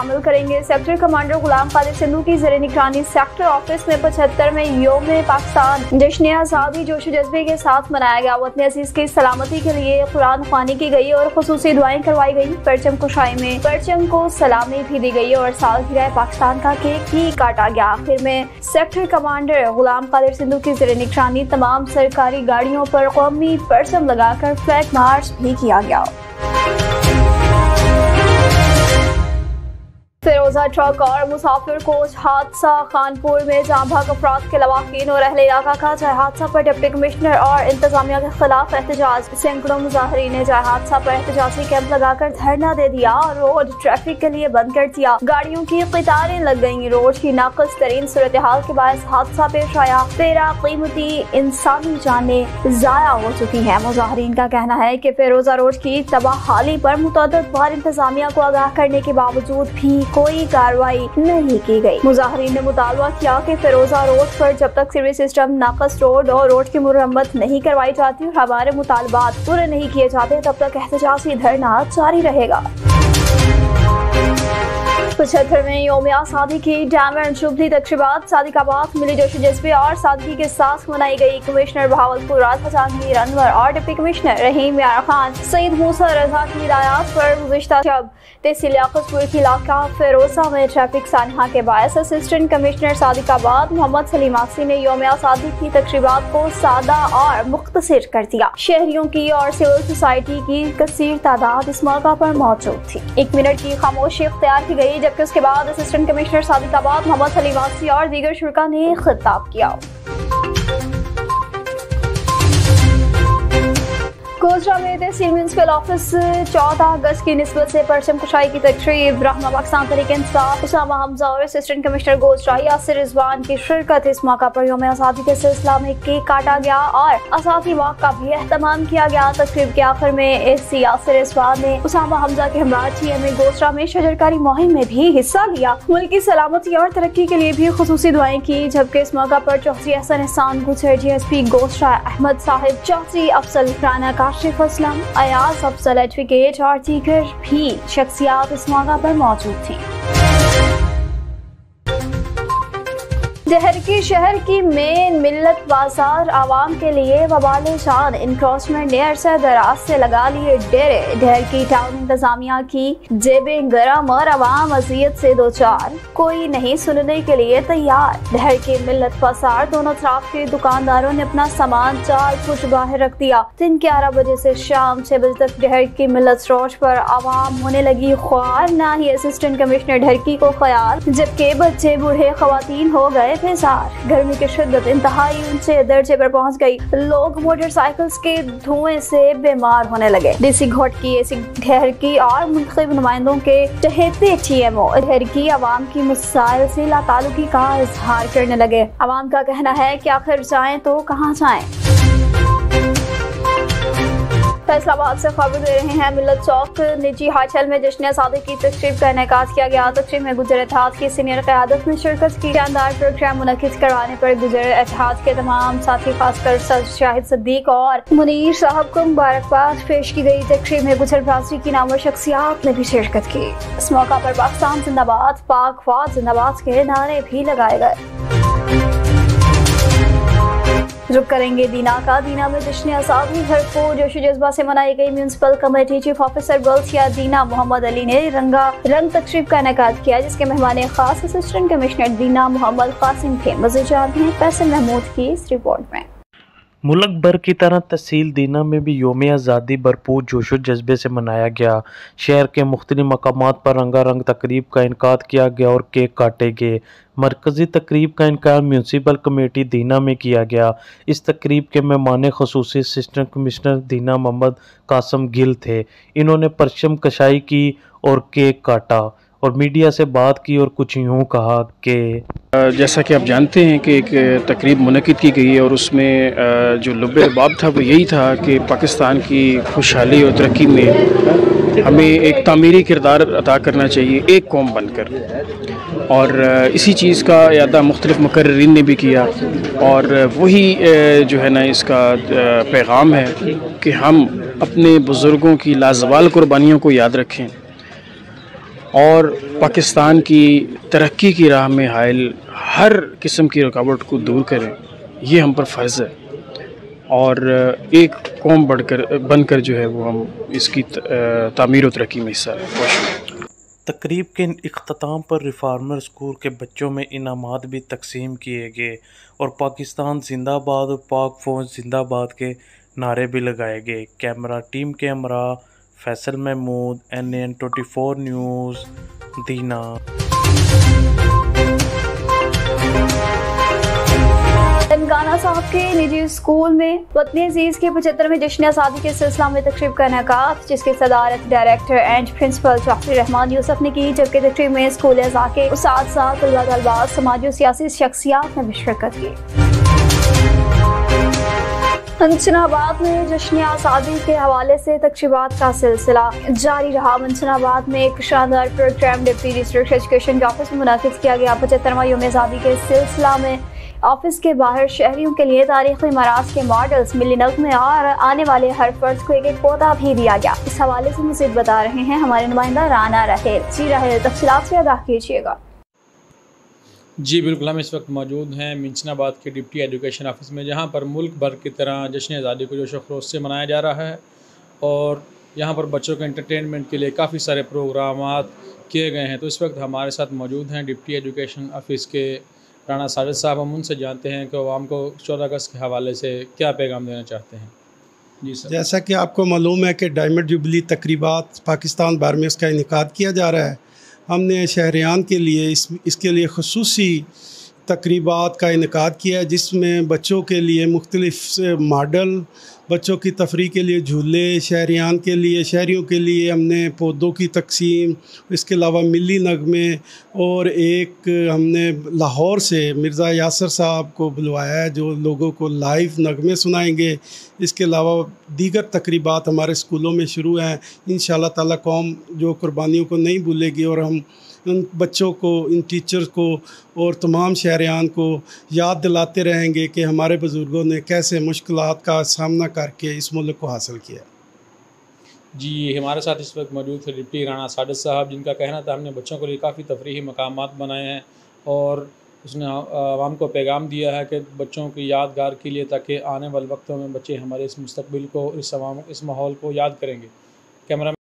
शामिल करेंगे। Sector commander Ghulam Qadir Sindhu की ज़ेर निगरानी सेक्टर ऑफिस में 75वें यौम पाकिस्तान जश्न आज़ादी जोश जज्बे के साथ मनाया गया। वतन अजीज की सलामती के लिए कुरान ख्वानी की गई और खुसूसी दुआएं करवाई गई। परचम कुशाई में परचम को सलामी भी दी गई और सालगिरह पाकिस्तान का केक भी काटा गया। आखिर में सेक्टर कमांडर गुलाम कादिर सिंधू की ज़ेर निगरानी तमाम सरकारी गाड़ियों पर कौमी परचम लगाकर फ्लैग मार्च भी किया गया। फिरोजा ट्रक और मुसाफिर कोच हादसा खानपुर में जहां भाग अफराद के लवाकिन और अहले इलाका का जाए हादसा पर डिप्टी कमिश्नर और इंतजामिया के खिलाफ एहतजाज। सैकड़ों मुजाहिरीन ने जाए हादसा पर एहतजाजी कैंप लगाकर धरना दे दिया और रोड ट्रैफिक के लिए बंद कर दिया। गाड़ियों की कतारें लग गयी। रोड की नाकस तरीन सूरत हाल के बायस हादसा पेश आया। 13 कीमती इंसानी जानें जाया हो चुकी है। मुजाहिरीन का कहना है कि फिरोजा रोड की तबाहाली पर मुतअद्दिद बार इंतजामिया को आगाह करने के बावजूद भी कोई कार्रवाई नहीं की गई। मुजाहिरीन ने मुतालबा किया कि फिरोजा रोड पर जब तक सर्विस सिस्टम नाकस रोड और रोड की मुरम्मत नहीं करवाई जाती और हमारे मुतालबात पूरे नहीं किए जाते तब तक एहतजाजी धरना जारी रहेगा। 75वें यौम आज़ादी की डायमंड जुबली तकरीबात सादिकाबाद मिली जोश जज्बे और सादगी के साथ मनाई गई। कमिश्नर बहावलपुर राजा जहांगीर अनवर और डिप्टी कमिश्नर रहीम यार खान सईद मूसा रजा की हिदायत पर गुज़िश्ता शब तहसील याकूतपुर के इलाका फिरोजा में ट्रैफिक सानहा के बायस असिस्टेंट कमिश्नर सादिकाबाद मोहम्मद सलीम आसी ने यौम आज़ादी की तकरीबात को सादा और मुख्तसर कर दिया। शहरियों की और सिविल सोसाइटी की कसीर तादाद इस मौका पर मौजूद थी। 1 मिनट की खामोशी इख्तियार की गई जबकि उसके बाद असिस्टेंट कमिश्नर सादिकाबाद मोहम्मद सलीम आसी और दीगर शुरा ने खिताब किया। गोजरा में तहसील म्युनिसिपल ऑफिस 14 अगस्त की निस्बत से परचम कुशाई की तकरीब रहनुमा पाकिस्तान तहरीक इंसाफ उसामा हमजा और असिस्टेंट कमिश्नर गोजरा यासिर रिजवान की शिरकत। इस मौका पर यौम आज़ादी के सिलसिला में केक काटा गया और आज़ादी वॉक का भी एहतमाम किया गया। तकरीब के आखिर में एससी यासिर रिजवान ने उसामा हमजा के हमरा GMA गोजरा में शजरकारी मुहिम में भी हिस्सा लिया। मुल्क की सलामती और तरक्की के लिए भी खुसूसी दुआएं की। जबकि इस मौका पर चौधरी एहसन एहसान गुजर DSP गोजरा अहमद साहिब चौधरी अफसल राना काशिफ असलम अयाज अफसल एडवोकेट और दीगर भी शख्सियात इस मौका पर मौजूद थी। डहरकी शहर की मेन मिल्लत बाजार आवाम के लिए वबाले जान इनक्रोचमेंट ने अरसा दराज से लगा लिए डेरे। डहरकी टाउन इंतजामिया की जेबें गरम और आवाम अजियत से दो चार, कोई नहीं सुनने के लिए तैयार। डहरकी मिल्लत बाजार दोनों तरफ के दुकानदारों ने अपना सामान 4 फुट बाहर रख दिया। दिन 11 बजे से शाम 6 बजे तक डहरकी मिल्लत रोड पर आवाम होने लगी ख्वार। न ही असिस्टेंट कमिश्नर डहरकी को ख्याल, जबकि बच्चे बूढ़े खवातीन हो गए बेजार। गर्मी की शिद्दत इंतहाई ऊंचे दर्जे पर पहुंच गई। लोग मोटरसाइकिल्स के धुएं से बीमार होने लगे। डीसी घोटकी एसी डहरकी और मुंतखब नुमाइंदों के चहेते TMO डहरकी आवाम की मसाइल से लाताल्लुकी का इजहार करने लगे। आवाम का कहना है कि आखिर जाएं तो कहां जाएं। फैसलाबाद से खबर दे रहे हैं। मिल्लत चौक निजी हाइटल में जश्न आज़ादी की तकरीब का इनेकाद किया गया। तकरीब में गुजर इत्तेहाद की सीनियर क़यादत ने शिरकत की। शानदार प्रोग्राम मुनक़िद करवाने पर गुजर इत्तेहाद के तमाम साथी खासकर शाहिद सिद्दीक और मुनीर साहब को मुबारकबाद पेश की गई। तकरीब में गुजर बरादरी की नामवर शख्सियात ने भी शिरकत की। इस मौका पर पाकिस्तान जिंदाबाद पाक फौज जिंदाबाद के नारे भी लगाए गए। रुक करेंगे दीना का। दीना में जश्न आज़ादी भरपूर जोश जज्बा से मनाई गई। म्यूनसिपल कमेटी चीफ ऑफिसर गल्सिया दीना मोहम्मद अली ने रंग तकरीब का इनेकाद किया, जिसके मेहमान खास असिस्टेंट कमिश्नर दीना मोहम्मद कासिम थे। मज़ीद जानते हैं फैसल महमूद की इस रिपोर्ट में। मुल्क भर की तरह तहसील दीना में भी यौम आज़ादी भरपूर जोशो जज्बे से मनाया गया। शहर के मुख्तलिफ मकामात पर रंगारंग तकरीब का इनकाद किया गया और केक काटे गए। मरकज़ी तकरीब का इनकाद म्यूनसिपल कमेटी दीना में किया गया। इस तकरीब के मेहमान ख़ुसूसी असिस्टेंट कमिश्नर दीना मोहम्मद कासिम गिल थे। इन्होंने परचम कशाई की और केक काटा और मीडिया से बात की और कुछ यूँ कहा कि जैसा कि आप जानते हैं कि एक तकरीब मुनक़िद की गई है और उसमें जो लुब्बे बाब था वो यही था कि पाकिस्तान की खुशहाली और तरक्की में हमें एक तामीरी किरदार अदा करना चाहिए एक कौम बनकर। और इसी चीज़ का यादा मुख्तलिफ़ मुकर्रिरीन ने भी किया और वही जो है ना इसका पैगाम है कि हम अपने बुज़ुर्गों की लाजवाल कुर्बानियों को याद रखें और पाकिस्तान की तरक्की की राह में हायल हर किस्म की रुकावट को दूर करें, ये हम पर फ़र्ज़ है। और एक कौम बनकर जो है वो हम इसकी तामीर और तरक्की में हिस्सा लें। तकरीब के इख्तिताम पर रिफॉर्मर स्कूल के बच्चों में इनामात भी तकसीम किए गए और पाकिस्तान जिंदाबाद और पाक फ़ौज जिंदाबाद के नारे भी लगाए गए। कैमरा टीम के हमरा फैसल महमूद, NAN 24 न्यूज़, दीना। तेलंगाना साहब के निजी स्कूल में वतन अजीज के 75वें जश्न आज़ादी के सिलसिला में तकरीब का इनेकाद, जिसकी सदारत director and principal Jafar Rahman Yusuf ने की, जबकि तकरीब में स्कूल अज़ा के उस्ताद, तलबा तलबात, समाजी और सियासी शख्सियात ने भी शिरकत की। मंशनाबाद में जश्न आज़ादी के हवाले से तकरीबात का सिलसिला जारी रहा। मंशनाबाद में एक शानदार program deputy district education office में मुनाकिद किया गया। 75वां यौम आज़ादी के सिलसिला में ऑफिस के बाहर शहरियों के लिए तारीखी इमारत के मॉडल्स, मिली नग़्मे और आने वाले हर फर्द को एक पौधा भी दिया गया। इस हवाले से मज़ीद बता रहे हैं हमारे नुमाइंदा राना रहेल। जी रहेल, तफसीलात से आगाह कीजिएगा। जी बिल्कुल, हम इस वक्त मौजूद हैं मंशनाबाद के डिप्टी एजुकेशन ऑफिस में, जहाँ पर मुल्क भर की तरह जश्न आज़ादी को जोश व खरोश से मनाया जा रहा है और यहाँ पर बच्चों के एंटरटेनमेंट के लिए काफ़ी सारे प्रोग्राम किए गए हैं। तो इस वक्त हमारे साथ मौजूद हैं डिप्टी एजुकेशन ऑफिस के राना साजिद साहब। हम उनसे जानते हैं कि आवाम को 14 अगस्त के हवाले से क्या पैगाम देना चाहते हैं। जी सर। जैसा कि आपको मालूम है कि डायमंड जुबली तकरीबात पाकिस्तान भर में उसका इनेकाद किया जा रहा है। हमने शहरियान के लिए इसके लिए खुसूसी तकरीबात का इनेकाद किया है, जिसमें बच्चों के लिए मुख्तलिफ मॉडल, बच्चों की तफरीह के लिए झूले, शहरियान के लिए, शहरियों के लिए हमने पौधों की तकसीम, इसके अलावा मिली नगमे और एक हमने लाहौर से मिर्ज़ा यासर साहब को बुलवाया है जो लोगों को लाइव नगमे सुनाएंगे। इसके अलावा दीगर तकरीबात हमारे स्कूलों में शुरू हैं। इंशाअल्लाह ताला कौम जो कुर्बानियों को नहीं भूलेगी और हम उन बच्चों को, इन टीचर्स को और तमाम शहरियान को याद दिलाते रहेंगे कि हमारे बुज़ुर्गों ने कैसे मुश्किलात का सामना करके इस मुल्क को हासिल किया। जी, हमारे साथ इस वक्त मौजूद थे डिप्टी राना साजिद साहब, जिनका कहना था हमने बच्चों के लिए काफ़ी तफरीही मकामात बनाए हैं और उसने आवाम को पैगाम दिया है कि बच्चों की यादगार के लिए, ताकि आने वाले वक्तों में बच्चे हमारे इस मुस्तकबिल को, इस माहौल को याद करेंगे। कैमरा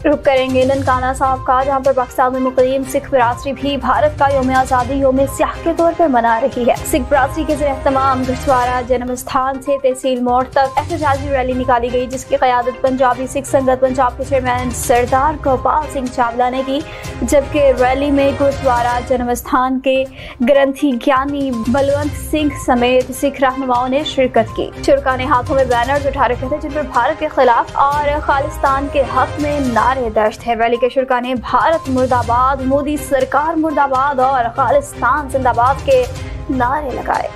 रुक करेंगे ननकाना साहब का, जहाँ पर पाकिस्तान में मुक़ीम सिख बरादरी भी भारत का यौम आज़ादी यौम सियाह के तौर पर मना रही है। सिख बरादरी के ज़रिए गुरुद्वारा जन्म स्थान से तहसील मोड़ तक एहतजाजी रैली निकाली गई, जिसकी क़यादत पंजाबी सिख संगत पंजाब के चेयरमैन सरदार गोपाल सिंह चावला ने की। जबकि रैली में गुरुद्वारा जन्म स्थान के ग्रंथी ज्ञानी बलवंत सिंह समेत सिख रहनुमाओं ने शिरकत की। शुरका ने हाथों में बैनर्स उठा रखे थे जिन पर भारत के खिलाफ और खालिस्तान के हक में नारे दर्ज थे। रैली के शुरका ने भारत मुर्दाबाद, मोदी सरकार मुर्दाबाद और खालिस्तान जिंदाबाद के नारे लगाए।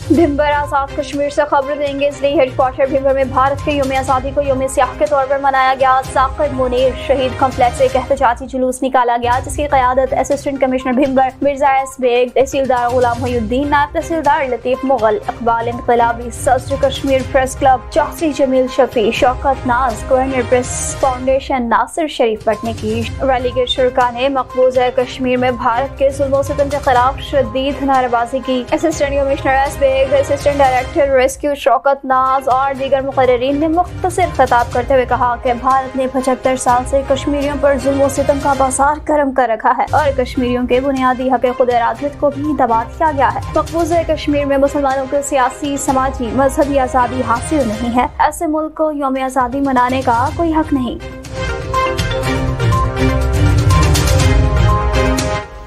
भिम्बर आज़ाद कश्मीर से खबर देंगे, इसलिए हेडक्वार्टर भिम्बर में भारत के यौम आज़ादी को यौम सियाह के तौर पर मनाया गया। साकिब मुनीर शहीद कॉम्प्लेक्स से एक एहतजाजी जुलूस निकाला गया, जिसकी क़यादत assistant commissioner Bhimber Mirza S Baig, तहसीलदार गुलाम मोहिउद्दीन, नायब तहसीलदार लतीफ़ मुगल, इकबाल इनकलाबी, सदर Kashmir press club Chaudhry Jamil Shafi, Shaukat Naz, governor press foundation Nasir Sharif Bhatt ने की। रैली के शुरका ने मकबूजा कश्मीर में भारत के जुल्म व सितम के खिलाफ शदीद नारेबाजी की। Assistant commissioner S Baig, assistant director rescue Shaukat Naz और दीगर मुकर्ररीन ने मुख्तसर खिताब करते हुए कहा कि भारत ने 75 साल से कश्मीरियों पर जुल्म व सितम का बाजार गर्म कर रखा है और कश्मीरियों के बुनियादी हक खुद इरादियत को भी दबा दिया गया है। मकबूजा कश्मीर में मुसलमानों को सियासी, समाजी, मजहबी आज़ादी हासिल नहीं है। ऐसे मुल्क को यौम आज़ादी मनाने का कोई हक नहीं।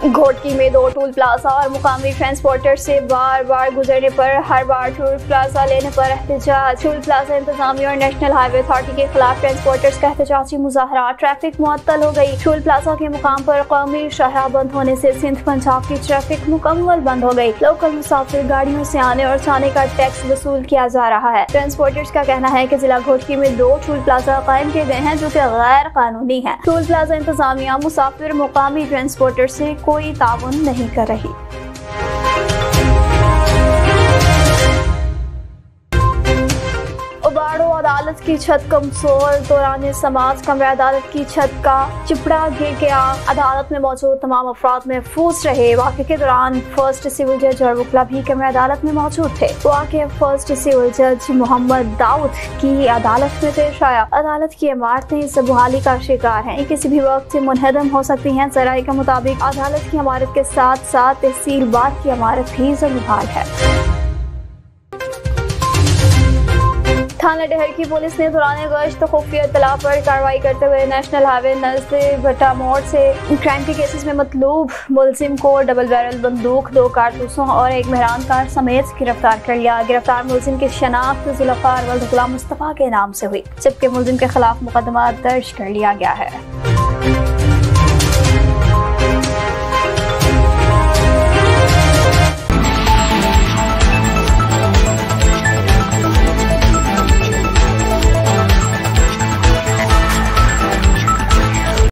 घोटकी में 2 टूल प्लाजा और मुकामी ट्रांसपोर्टर से बार बार गुजरने पर हर बार टूल प्लाजा लेने पर एहतजाज। टूल प्लाजा इंतजामिया और नेशनल हाईवे अथॉरिटी के खिलाफ ट्रांसपोर्टर्स का एहतजाजी मुजाहरा। ट्रैफिक मुअत्तल हो गई। टूल प्लाजा के मुकाम पर कौमी शाहराह बंद होने से सिंध पंजाब की ट्रैफिक मुकम्मल बंद हो गई। लोकल मुसाफिर गाड़ियों से आने और जाने का टैक्स वसूल किया जा रहा है। ट्रांसपोर्टर्स का कहना है कि जिला घोटकी में 2 टूल प्लाजा कायम किए गए हैं जो कि गैर कानूनी है। टूल प्लाजा इंतजामिया मुसाफिर मुकामी ट्रांसपोर्टर से कोई ताउन नहीं कर रही। अदालत की छत कमजोर, दौरान समाज कमरे अदालत की छत का चिपड़ा गिर गया। अदालत में मौजूद तमाम अफराद महफूज रहे। वाक़े के दौरान फर्स्ट सिविल जज और वकील भी कमरे अदालत में मौजूद थे। वाक़े फर्स्ट सिविल जज मोहम्मद दाऊद की अदालत में पेश आया। अदालत की इमारतें इस बहाली का शिकार हैं, किसी भी वक्त से मुनहदम हो सकती हैं। ज़राए के मुताबिक अदालत की इमारत के साथ साथ तहसीलबाद की इमारत भी ज़रूर है। थाना डहर की पुलिस ने दौरान गश्त खुफिया इत्तला पर कार्रवाई करते हुए नेशनल हाईवे नजदीक भट्टा मोड़ से क्राइम के केसेस में मतलूब मुलजिम को डबल बैरल बंदूक, 2 कारतूसों और 1 मेहरान कार समेत गिरफ्तार कर लिया। गिरफ्तार मुलजिम की शनाख्त जुल्फार वल्द गुलाम मुस्तफा के नाम से हुई, जबकि मुलजिम के खिलाफ मुकदमा दर्ज कर लिया गया है।